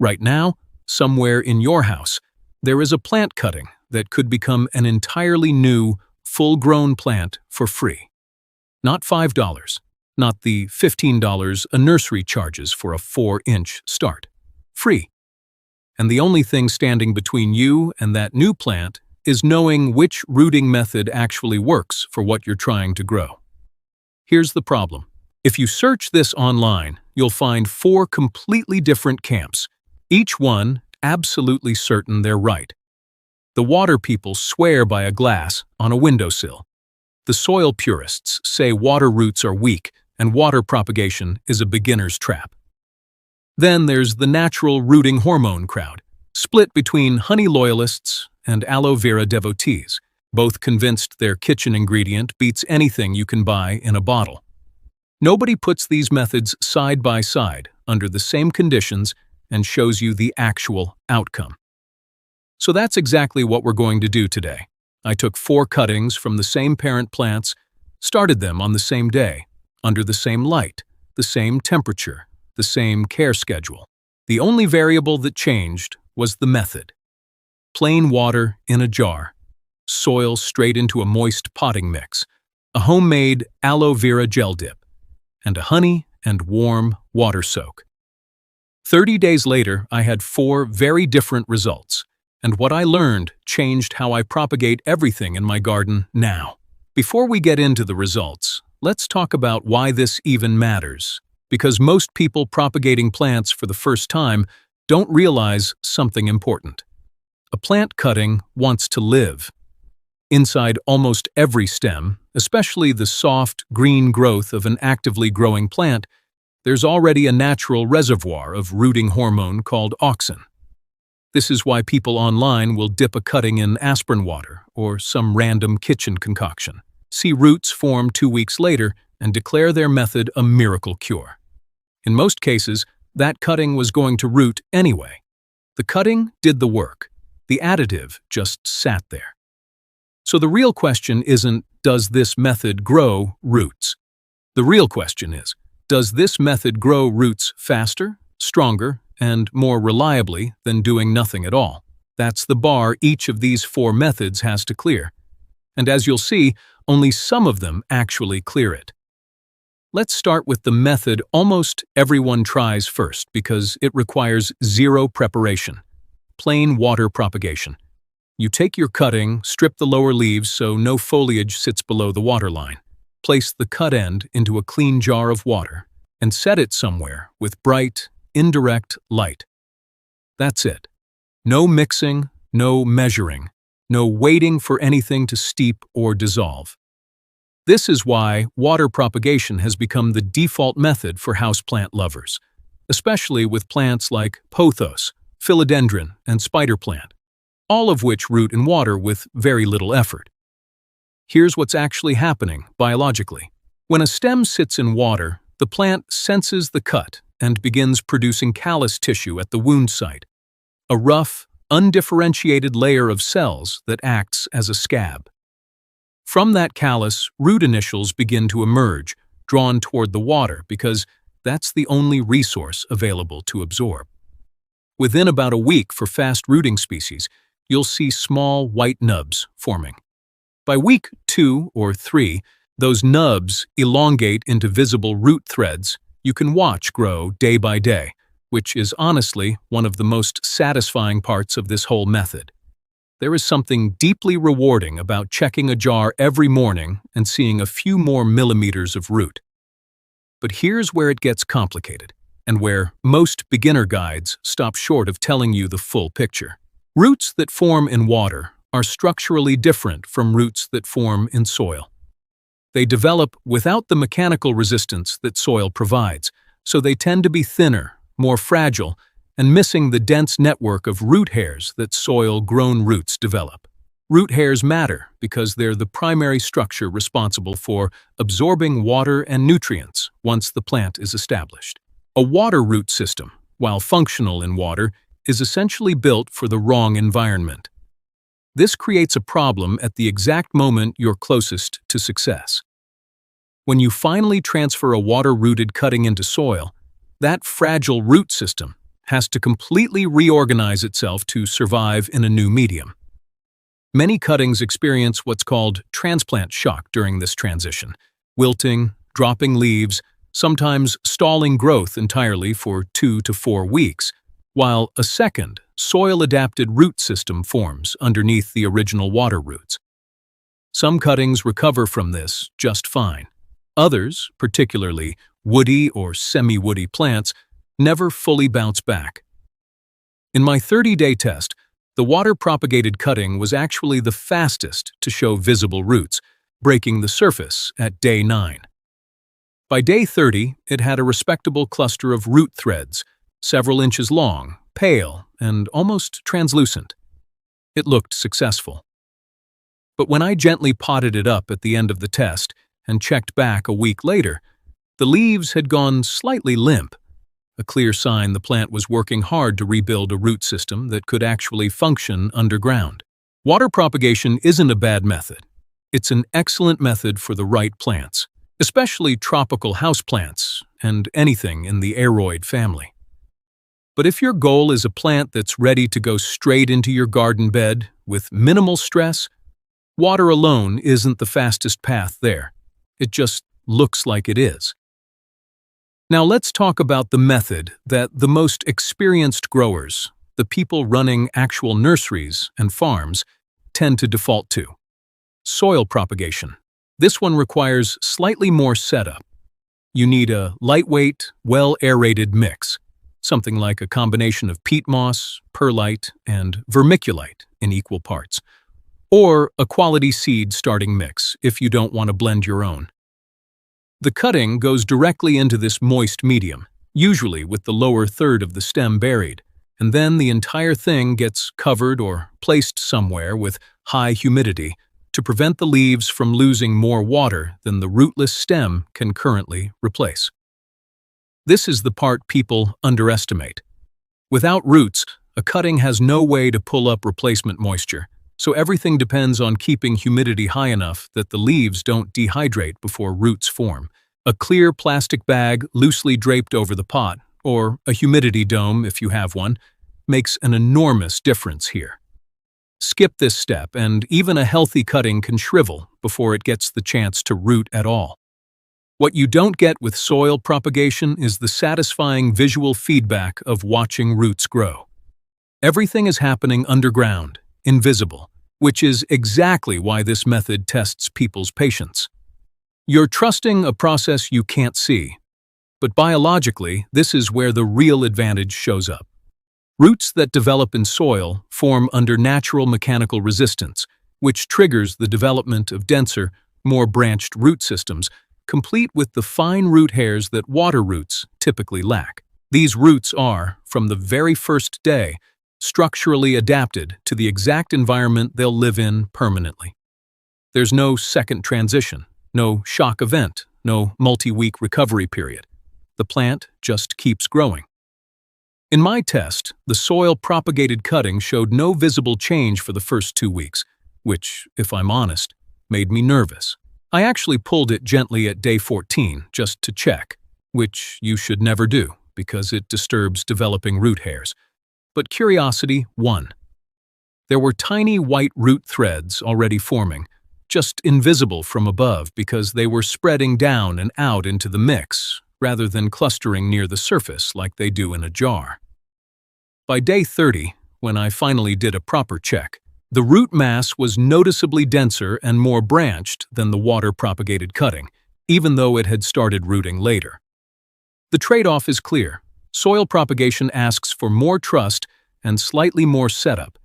Right now, somewhere in your house, there is a plant cutting that could become an entirely new, full-grown plant for free. Not $5, not the $15 a nursery charges for a 4-inch start. Free. And the only thing standing between you and that new plant is knowing which rooting method actually works for what you're trying to grow. Here's the problem. If you search this online, you'll find 4 completely different camps, each one absolutely certain they're right. The water people swear by a glass on a windowsill. The soil purists say water roots are weak and water propagation is a beginner's trap. Then there's the natural rooting hormone crowd, split between honey loyalists and aloe vera devotees, both convinced their kitchen ingredient beats anything you can buy in a bottle. Nobody puts these methods side by side under the same conditions and shows you the actual outcome. So that's exactly what we're going to do today. I took 4 cuttings from the same parent plants, started them on the same day, under the same light, the same temperature, the same care schedule. The only variable that changed was the method. Plain water in a jar, soil straight into a moist potting mix, a homemade aloe vera gel dip, and a honey and warm water soak. 30 days later, I had 4 very different results, and what I learned changed how I propagate everything in my garden now. Before we get into the results, let's talk about why this even matters, because most people propagating plants for the first time don't realize something important. A plant cutting wants to live. Inside almost every stem, especially the soft, green growth of an actively growing plant, there's already a natural reservoir of rooting hormone called auxin. This is why people online will dip a cutting in aspirin water or some random kitchen concoction, see roots form 2 weeks later, and declare their method a miracle cure. In most cases, that cutting was going to root anyway. The cutting did the work. The additive just sat there. So the real question isn't, does this method grow roots? The real question is, does this method grow roots faster, stronger, and more reliably than doing nothing at all? That's the bar each of these 4 methods has to clear. And as you'll see, only some of them actually clear it. Let's start with the method almost everyone tries first because it requires 0 preparation. Plain water propagation. You take your cutting, strip the lower leaves so no foliage sits below the waterline. Place the cut end into a clean jar of water and set it somewhere with bright, indirect light. That's it. No mixing, no measuring, no waiting for anything to steep or dissolve. This is why water propagation has become the default method for houseplant lovers, especially with plants like pothos, philodendron, and spider plant, all of which root in water with very little effort. Here's what's actually happening biologically. When a stem sits in water, the plant senses the cut and begins producing callus tissue at the wound site, a rough, undifferentiated layer of cells that acts as a scab. From that callus, root initials begin to emerge, drawn toward the water because that's the only resource available to absorb. Within about a week for fast rooting species, you'll see small white nubs forming. By week 2 or 3, those nubs elongate into visible root threads you can watch grow day by day, which is honestly one of the most satisfying parts of this whole method. There is something deeply rewarding about checking a jar every morning and seeing a few more millimeters of root. But here's where it gets complicated, and where most beginner guides stop short of telling you the full picture. Roots that form in water are structurally different from roots that form in soil. They develop without the mechanical resistance that soil provides, so they tend to be thinner, more fragile, and missing the dense network of root hairs that soil-grown roots develop. Root hairs matter because they're the primary structure responsible for absorbing water and nutrients once the plant is established. A water root system, while functional in water, is essentially built for the wrong environment. This creates a problem at the exact moment you're closest to success. When you finally transfer a water-rooted cutting into soil, that fragile root system has to completely reorganize itself to survive in a new medium. Many cuttings experience what's called transplant shock during this transition, wilting, dropping leaves, sometimes stalling growth entirely for 2 to 4 weeks, while a second, soil-adapted root system forms underneath the original water roots. Some cuttings recover from this just fine. Others, particularly woody or semi-woody plants, never fully bounce back. In my 30-day test, the water-propagated cutting was actually the fastest to show visible roots, breaking the surface at day 9. By day 30, it had a respectable cluster of root threads, several inches long, pale, and almost translucent. It looked successful. But when I gently potted it up at the end of the test and checked back a week later, the leaves had gone slightly limp, a clear sign the plant was working hard to rebuild a root system that could actually function underground. Water propagation isn't a bad method. It's an excellent method for the right plants, especially tropical houseplants and anything in the aroid family. But if your goal is a plant that's ready to go straight into your garden bed with minimal stress, water alone isn't the fastest path there. It just looks like it is. Now let's talk about the method that the most experienced growers, the people running actual nurseries and farms, tend to default to: soil propagation. This one requires slightly more setup. You need a lightweight, well-aerated mix, something like a combination of peat moss, perlite, and vermiculite in equal parts, or a quality seed starting mix if you don't want to blend your own. The cutting goes directly into this moist medium, usually with the lower third of the stem buried, and then the entire thing gets covered or placed somewhere with high humidity to prevent the leaves from losing more water than the rootless stem can currently replace. This is the part people underestimate. Without roots, a cutting has no way to pull up replacement moisture, so everything depends on keeping humidity high enough that the leaves don't dehydrate before roots form. A clear plastic bag loosely draped over the pot, or a humidity dome if you have one, makes an enormous difference here. Skip this step, and even a healthy cutting can shrivel before it gets the chance to root at all. What you don't get with soil propagation is the satisfying visual feedback of watching roots grow. Everything is happening underground, invisible, which is exactly why this method tests people's patience. You're trusting a process you can't see, but biologically, this is where the real advantage shows up. Roots that develop in soil form under natural mechanical resistance, which triggers the development of denser, more branched root systems, complete with the fine root hairs that water roots typically lack. These roots are, from the very first day, structurally adapted to the exact environment they'll live in permanently. There's no second transition, no shock event, no multi-week recovery period. The plant just keeps growing. In my test, the soil-propagated cutting showed no visible change for the first 2 weeks, which, if I'm honest, made me nervous. I actually pulled it gently at day 14 just to check, which you should never do because it disturbs developing root hairs. But curiosity won. There were tiny white root threads already forming, just invisible from above because they were spreading down and out into the mix, rather than clustering near the surface like they do in a jar. By day 30, when I finally did a proper check, the root mass was noticeably denser and more branched than the water-propagated cutting, even though it had started rooting later. The trade-off is clear. Soil propagation asks for more trust and slightly more setup,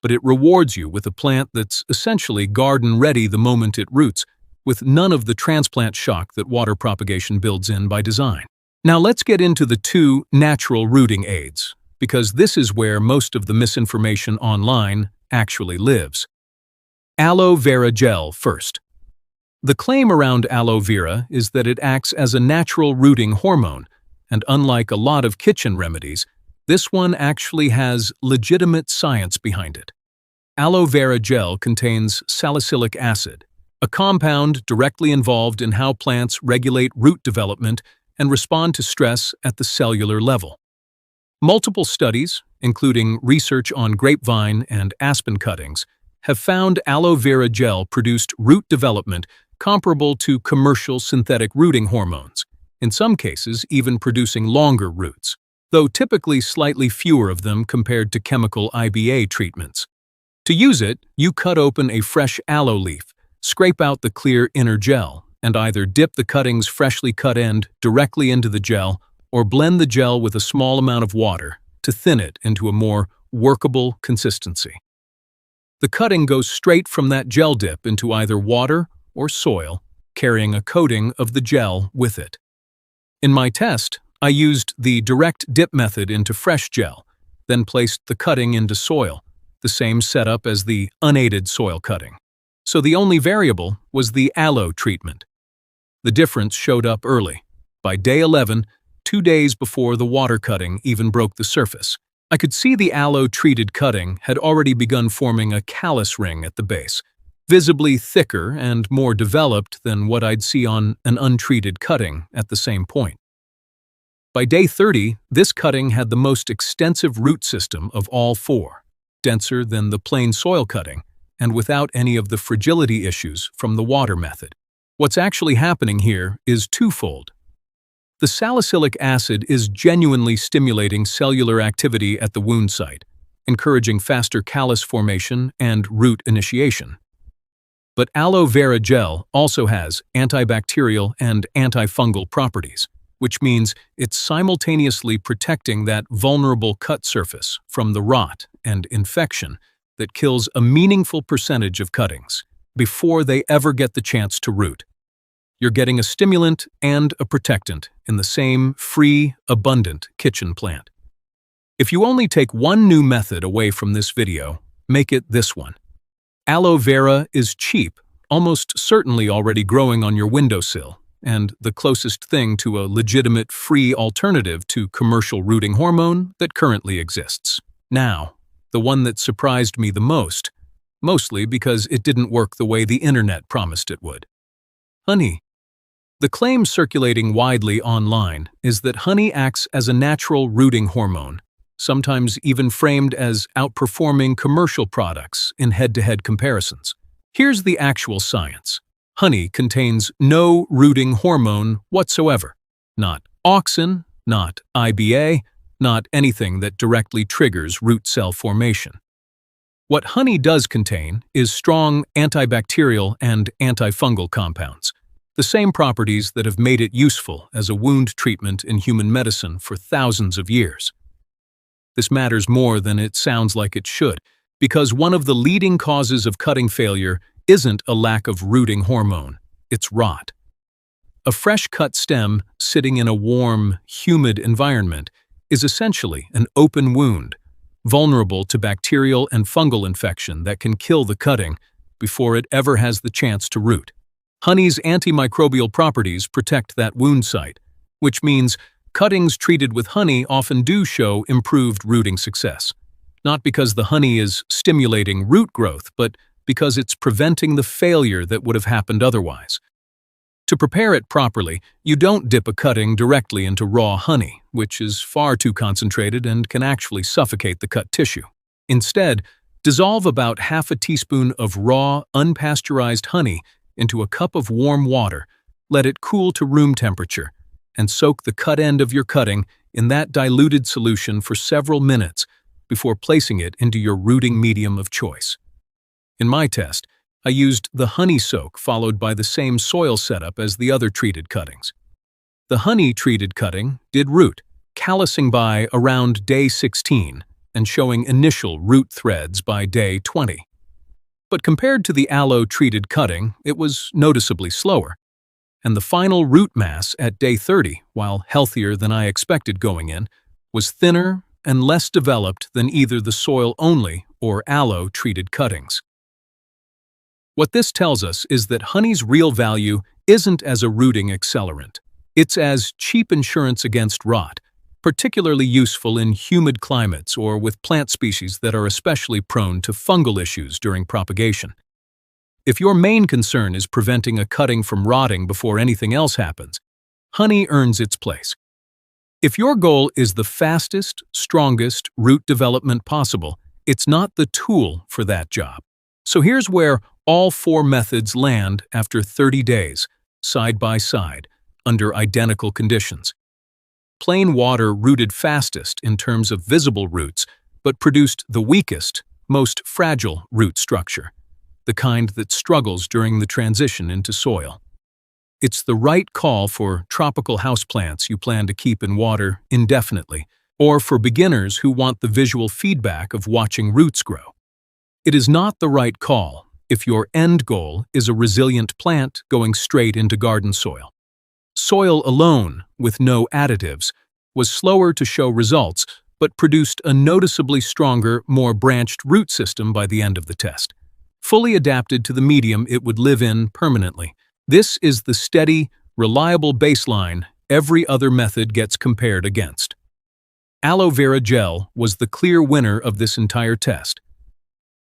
but it rewards you with a plant that's essentially garden-ready the moment it roots, with none of the transplant shock that water propagation builds in by design. Now let's get into the 2 natural rooting aids, because this is where most of the misinformation online actually lives. Aloe vera gel first. The claim around aloe vera is that it acts as a natural rooting hormone, and unlike a lot of kitchen remedies, this one actually has legitimate science behind it. Aloe vera gel contains salicylic acid, a compound directly involved in how plants regulate root development and respond to stress at the cellular level. Multiple studies, including research on grapevine and aspen cuttings, have found aloe vera gel produced root development comparable to commercial synthetic rooting hormones, in some cases even producing longer roots, though typically slightly fewer of them compared to chemical IBA treatments. To use it, you cut open a fresh aloe leaf, scrape out the clear inner gel, and either dip the cutting's freshly cut end directly into the gel or blend the gel with a small amount of water to thin it into a more workable consistency. The cutting goes straight from that gel dip into either water or soil, carrying a coating of the gel with it. In my test, I used the direct dip method into fresh gel, then placed the cutting into soil, the same setup as the unaided soil cutting. So the only variable was the aloe treatment. The difference showed up early. By day 11, 2 days before the water cutting even broke the surface, I could see the aloe-treated cutting had already begun forming a callus ring at the base, visibly thicker and more developed than what I'd see on an untreated cutting at the same point. By day 30, this cutting had the most extensive root system of all 4, denser than the plain soil cutting, and without any of the fragility issues from the water method. What's actually happening here is twofold. The salicylic acid is genuinely stimulating cellular activity at the wound site, encouraging faster callus formation and root initiation. But aloe vera gel also has antibacterial and antifungal properties, which means it's simultaneously protecting that vulnerable cut surface from the rot and infection that kills a meaningful percentage of cuttings before they ever get the chance to root. You're getting a stimulant and a protectant in the same free, abundant kitchen plant. If you only take one new method away from this video, make it this one. Aloe vera is cheap, almost certainly already growing on your windowsill, and the closest thing to a legitimate free alternative to commercial rooting hormone that currently exists. Now, the one that surprised me the most, mostly because it didn't work the way the internet promised it would. Honey. The claim circulating widely online is that honey acts as a natural rooting hormone, sometimes even framed as outperforming commercial products in head-to-head comparisons. Here's the actual science. Honey contains no rooting hormone whatsoever. Not auxin, not IBA, not anything that directly triggers root cell formation. What honey does contain is strong antibacterial and antifungal compounds, the same properties that have made it useful as a wound treatment in human medicine for thousands of years. This matters more than it sounds like it should, because one of the leading causes of cutting failure isn't a lack of rooting hormone, it's rot. A fresh cut stem sitting in a warm, humid environment is essentially an open wound, vulnerable to bacterial and fungal infection that can kill the cutting before it ever has the chance to root. Honey's antimicrobial properties protect that wound site, which means cuttings treated with honey often do show improved rooting success. Not because the honey is stimulating root growth, but because it's preventing the failure that would have happened otherwise. To prepare it properly, you don't dip a cutting directly into raw honey, which is far too concentrated and can actually suffocate the cut tissue. Instead, dissolve about half a teaspoon of raw, unpasteurized honey into a cup of warm water, let it cool to room temperature, and soak the cut end of your cutting in that diluted solution for several minutes before placing it into your rooting medium of choice. In my test, I used the honey soak followed by the same soil setup as the other treated cuttings. The honey-treated cutting did root, callusing by around day 16 and showing initial root threads by day 20. But compared to the aloe-treated cutting, it was noticeably slower, and the final root mass at day 30, while healthier than I expected going in, was thinner and less developed than either the soil-only or aloe-treated cuttings. What this tells us is that honey's real value isn't as a rooting accelerant. It's as cheap insurance against rot, particularly useful in humid climates or with plant species that are especially prone to fungal issues during propagation. If your main concern is preventing a cutting from rotting before anything else happens, honey earns its place. If your goal is the fastest, strongest root development possible, it's not the tool for that job. So here's where all four methods land after 30 days, side by side, under identical conditions. Plain water rooted fastest in terms of visible roots, but produced the weakest, most fragile root structure, the kind that struggles during the transition into soil. It's the right call for tropical houseplants you plan to keep in water indefinitely, or for beginners who want the visual feedback of watching roots grow. It is not the right call if your end goal is a resilient plant going straight into garden soil. Soil alone, with no additives, was slower to show results, but produced a noticeably stronger, more branched root system by the end of the test, fully adapted to the medium it would live in permanently. This is the steady, reliable baseline every other method gets compared against. Aloe vera gel was the clear winner of this entire test.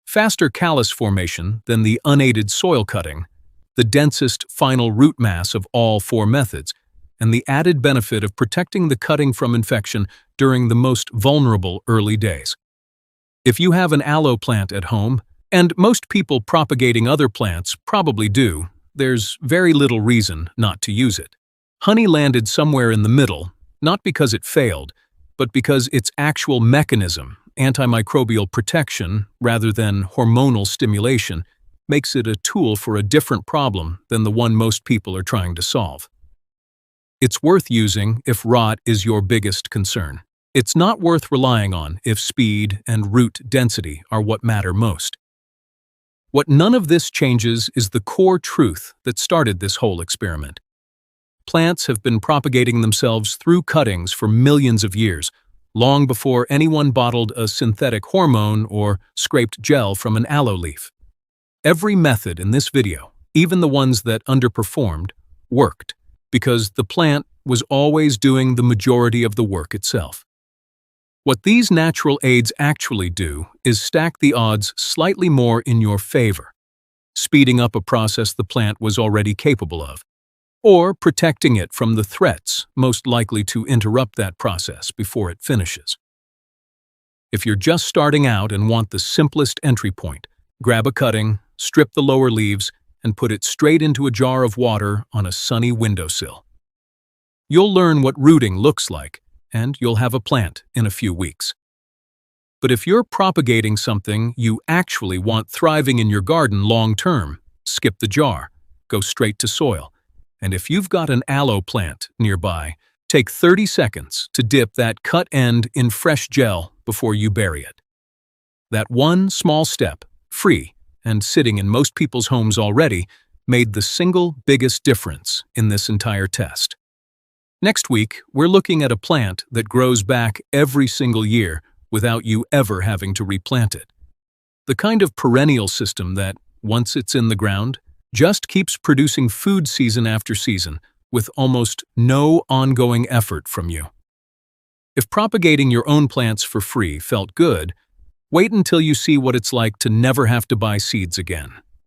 Faster callus formation than the unaided soil cutting, the densest final root mass of all four methods, and the added benefit of protecting the cutting from infection during the most vulnerable early days. If you have an aloe plant at home, and most people propagating other plants probably do, there's very little reason not to use it. Honey landed somewhere in the middle, not because it failed, but because its actual mechanism, antimicrobial protection rather than hormonal stimulation, makes it a tool for a different problem than the one most people are trying to solve. It's worth using if rot is your biggest concern. It's not worth relying on if speed and root density are what matter most. What none of this changes is the core truth that started this whole experiment. Plants have been propagating themselves through cuttings for millions of years, long before anyone bottled a synthetic hormone or scraped gel from an aloe leaf. Every method in this video, even the ones that underperformed, worked because the plant was always doing the majority of the work itself. What these natural aids actually do is stack the odds slightly more in your favor, speeding up a process the plant was already capable of, or protecting it from the threats most likely to interrupt that process before it finishes. If you're just starting out and want the simplest entry point, grab a cutting, strip the lower leaves, and put it straight into a jar of water on a sunny windowsill. You'll learn what rooting looks like, and you'll have a plant in a few weeks. But if you're propagating something you actually want thriving in your garden long-term, skip the jar, go straight to soil. And if you've got an aloe plant nearby, take 30 seconds to dip that cut end in fresh gel before you bury it. That one small step, free and sitting in most people's homes already, made the single biggest difference in this entire test. Next week, we're looking at a plant that grows back every single year without you ever having to replant it. The kind of perennial system that, once it's in the ground, just keeps producing food season after season with almost no ongoing effort from you. If propagating your own plants for free felt good, wait until you see what it's like to never have to buy seeds again.